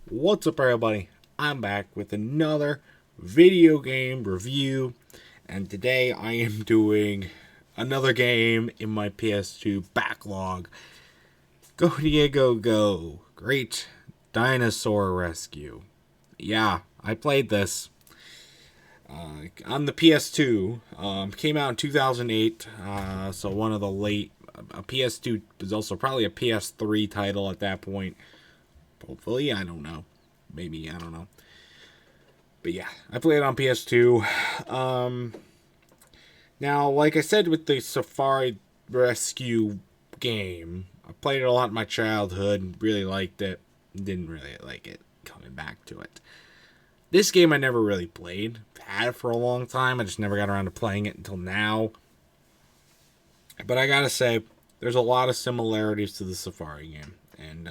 What's up, everybody? I'm back with another video game review, and today I am doing another game in my PS2 backlog. Go Diego Go! Great Dinosaur Rescue. Yeah, I played this on the PS2. Came out in 2008, so one of the late. A PS2 was also probably a PS3 title at that point. Hopefully, I don't know. Maybe, I don't know. But yeah, I played it on PS2. Now, like I said with the Safari Rescue game, I played it a lot in my childhood and really liked it. Didn't really like it coming back to it. This game I never really played. Had it for a long time. I just never got around to playing it until now. But I gotta say, there's a lot of similarities to the Safari game. And,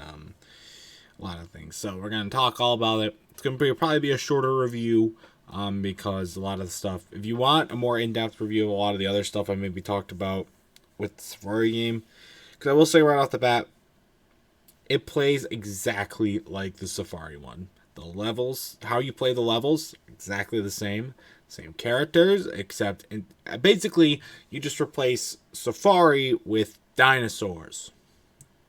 a lot of things. So we're going to talk all about it. It's going to probably be a shorter review because a lot of the stuff, if you want a more in-depth review of a lot of the other stuff I maybe talked about with the Safari game, because I will say right off the bat, it plays exactly like the Safari one. The levels, how you play the levels, exactly the same. Same characters, except basically you just replace Safari with dinosaurs.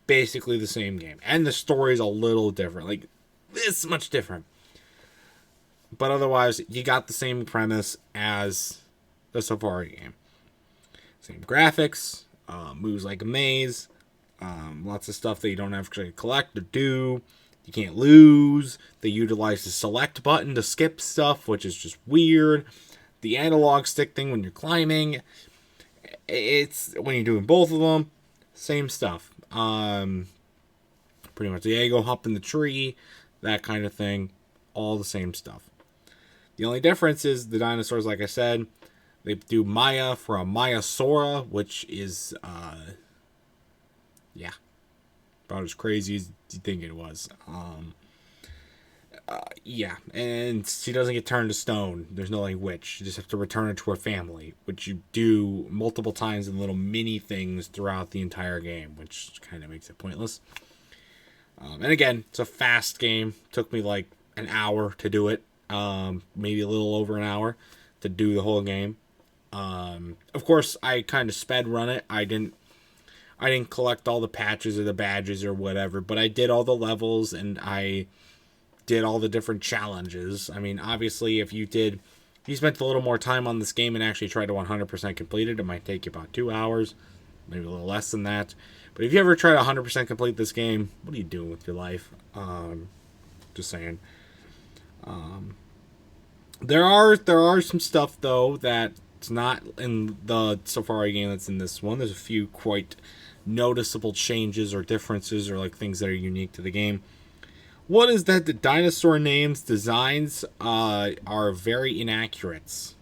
Basically the same game, and the story is a little different, like this much different, but otherwise you got the same premise as the Safari game. Same graphics, moves like a maze, lots of stuff that you don't actually collect or do. You can't lose. They utilize the select button to skip stuff, which is just weird. The analog stick thing when you're climbing, it's when you're doing both of them, same stuff. Pretty much Diego hop in the tree, that kind of thing, all the same stuff. The only difference is the dinosaurs, like I said, they do Maya for a Mayasaura, which is yeah, about as crazy as you think it was. Yeah, and she doesn't get turned to stone. There's no like witch. You just have to return her to her family, which you do multiple times in little mini things throughout the entire game, which kind of makes it pointless. And again, it's a fast game. Took me like an hour to do it, maybe a little over an hour to do the whole game. Of course, I kind of sped run it. I didn't collect all the patches or the badges or whatever, but I did all the levels and I did all the different challenges. I mean, obviously, if you spent a little more time on this game and actually tried to 100% complete it, it might take you about 2 hours, maybe a little less than that. But if you ever try to 100% complete this game, what are you doing with your life? Just saying. There are some stuff though that's not in the Safari game that's in this one. There's a few quite noticeable changes or differences or like things that are unique to the game. One is that the dinosaur names designs are very inaccurate.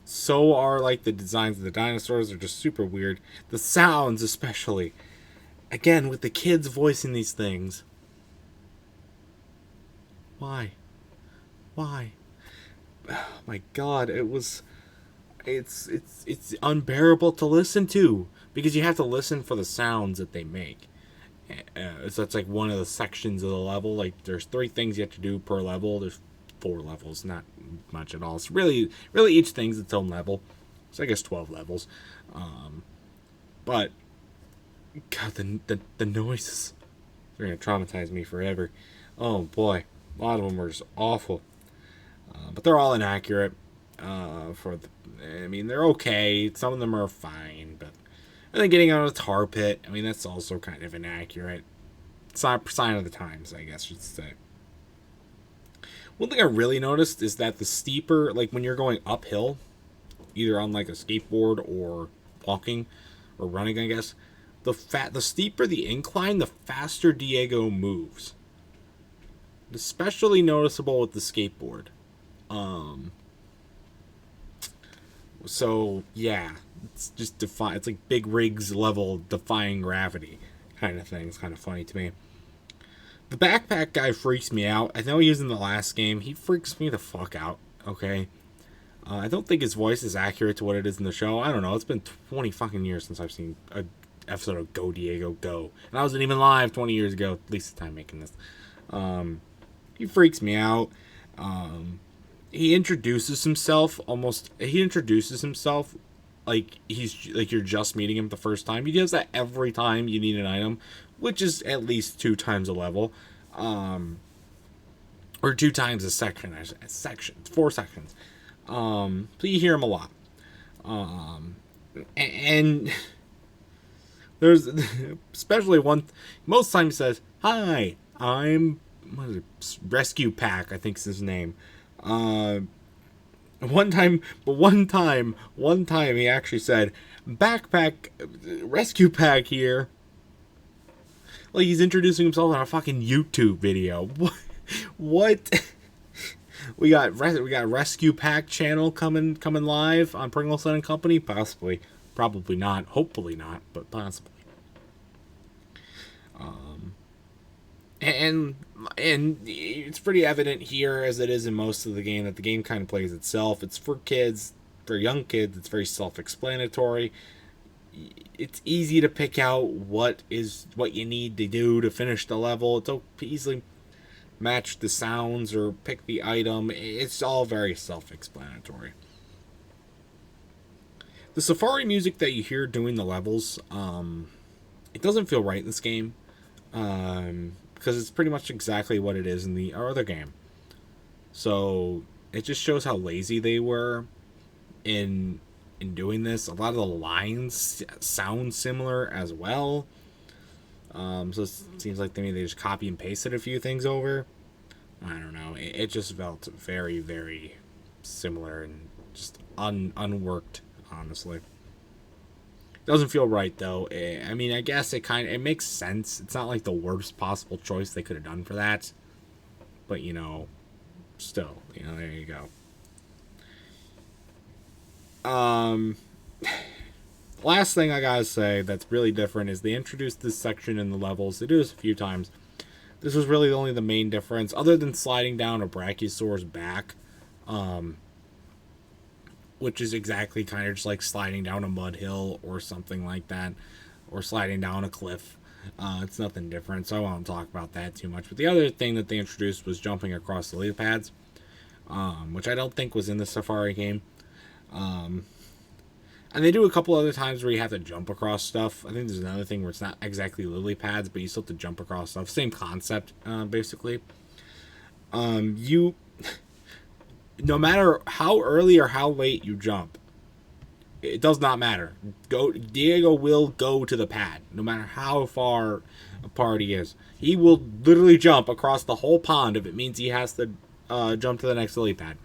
So are like the designs of the dinosaurs are just super weird. The sounds especially. Again, with the kids voicing these things. Why? Why? Oh my god, it's unbearable to listen to because you have to listen for the sounds that they make. So that's like one of the sections of the level. Like there's 3 things you have to do per level. There's 4 levels, not much at all. It's really each thing's its own level. So I guess 12 levels. But God, the noises, they're gonna traumatize me forever. Oh boy, a lot of them are just awful. But they're all inaccurate. I mean, they're okay. Some of them are fine, but and then getting out of the tar pit, I mean, that's also kind of inaccurate. It's not a sign of the times, I guess you'd say. One thing I really noticed is that the steeper, like when you're going uphill, either on like a skateboard or walking or running, I guess, the steeper the incline, the faster Diego moves. Especially noticeable with the skateboard. So yeah, it's just it's like big rigs level defying gravity kind of thing. It's kind of funny to me. The backpack guy freaks me out. I know he was in the last game. He freaks me the fuck out. Okay. I don't think his voice is accurate to what it is in the show. I don't know. It's been 20 fucking years since I've seen a episode of Go Diego Go, and I wasn't even live 20 years ago. At least the time making this. He freaks me out. He introduces himself like you're just meeting him the first time. He does that every time you need an item, which is at least 2 times a level, or 2 times a section. 4 sections. So you hear him a lot, and there's especially one. Most times he says, "Hi, I'm Rescue Pack," I think is his name. One time he actually said, "Backpack Rescue Pack here." Like he's introducing himself on a fucking YouTube video. What? We got Rescue Pack channel coming live on Pringleson and Company. Possibly, probably not. Hopefully not, but possibly. And it's pretty evident here, as it is in most of the game, that the game kind of plays itself. It's for kids, for young kids. It's very self-explanatory. It's easy to pick out what you need to do to finish the level. It's easily match the sounds or pick the item. It's all very self-explanatory. The Safari music that you hear doing the levels, it doesn't feel right in this game. Because it's pretty much exactly what it is in the other game. So it just shows how lazy they were in doing this. A lot of the lines sound similar as well. So it seems like they just copy and pasted a few things over. I don't know. It just felt very, very similar and just unworked, honestly. Doesn't feel right though. I mean, I guess it makes sense. It's not like the worst possible choice they could have done for that, but still, there you go. Last thing I gotta say that's really different is they introduced this section in the levels. They do this a few times. This was really only the main difference, other than sliding down a Brachiosaur's back. Which is exactly kind of just like sliding down a mud hill or something like that, or sliding down a cliff. It's nothing different, so I won't talk about that too much. But the other thing that they introduced was jumping across the lily pads, which I don't think was in the Safari game. And they do a couple other times where you have to jump across stuff. I think there's another thing where it's not exactly lily pads, but you still have to jump across stuff. Same concept, basically. No matter how early or how late you jump, it does not matter. Diego will go to the pad, no matter how far apart he is. He will literally jump across the whole pond if it means he has to jump to the next lily pad.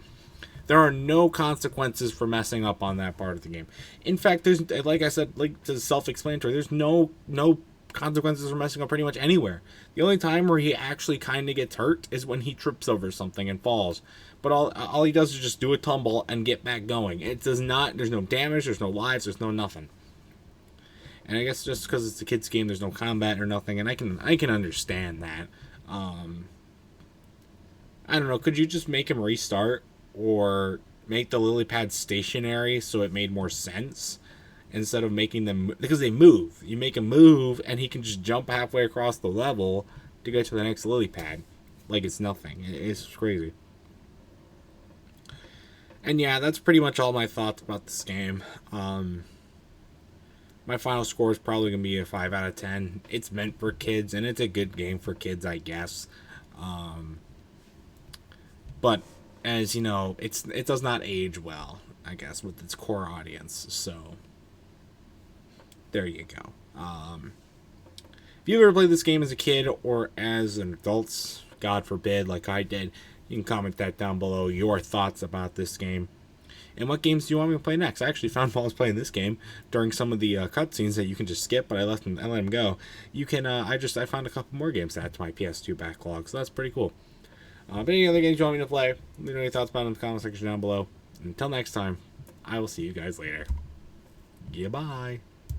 There are no consequences for messing up on that part of the game. In fact, there's, like I said, like it's self-explanatory. There's no consequences for messing up pretty much anywhere. The only time where he actually kind of gets hurt is when he trips over something and falls. But all he does is just do a tumble and get back going. It does not. There's no damage. There's no lives. There's no nothing. And I guess just because it's a kid's game, there's no combat or nothing, and I can understand that. I don't know. Could you just make him restart or make the lily pads stationary so it made more sense instead of making them, because they move. You make him move and he can just jump halfway across the level to get to the next lily pad like it's nothing. It's crazy. And yeah, that's pretty much all my thoughts about this game. My final score is probably going to be a 5 out of 10. It's meant for kids, and it's a good game for kids, I guess. But, as you know, it does not age well, I guess, with its core audience. So, there you go. If you ever played this game as a kid or as an adult, God forbid, like I did, you can comment that down below, your thoughts about this game. And what games do you want me to play next? I actually found while I was playing this game during some of the cutscenes that you can just skip, but I let them go. You can I found a couple more games to add to my PS2 backlog, so that's pretty cool. But any other games you want me to play, let me know your thoughts about them in the comment section down below. Until next time, I will see you guys later. Goodbye.